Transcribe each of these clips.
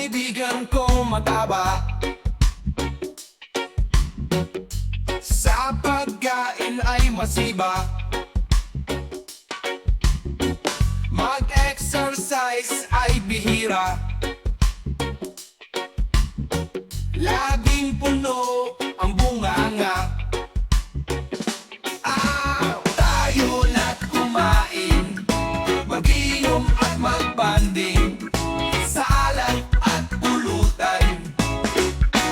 Kaibigan ko mataba, sa pagkain ay masiba. Mag-exercise ay bihira, laging puno ang bunganga. Tayo na't kumain, mag-inom at magbanding, sa alak at pulutan,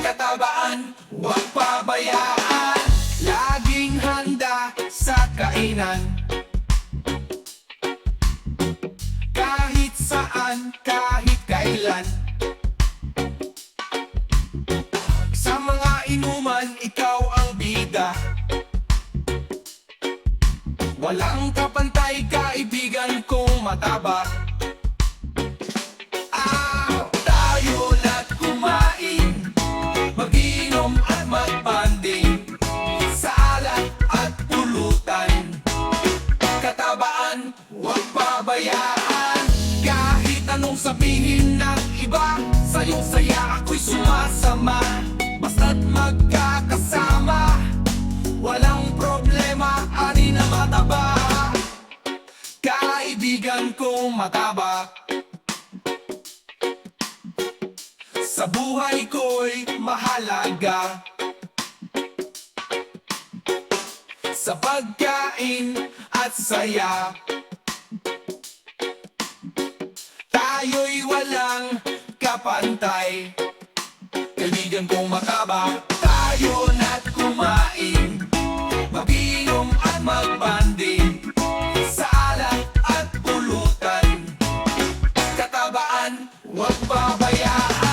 katabaan huwag pabayaan. Laging handa sa kainan, kahit saan, kahit kailan. Sa mga inuman, ikaw ang bida, walang kapantay, kaibigan kong mataba. Tayo na't kumain, mag-inom at magbanding, sa alak at pulutan, katabaan huwag pabayaan. Kahit anong sabihin ng iba, sa'yong saya ako'y sumasama. Basta't magkakasama, walang problema, ani na mataba. Kaibigan kong mataba, sa buhay ko'y mahalaga. Sa pagkain at saya, tayo'y walang kapantay. Kaibigan kong mataba, tayo na't kumain, mag-inom at magbanding, sa alak at pulutan, katabaan huwag pabayaan.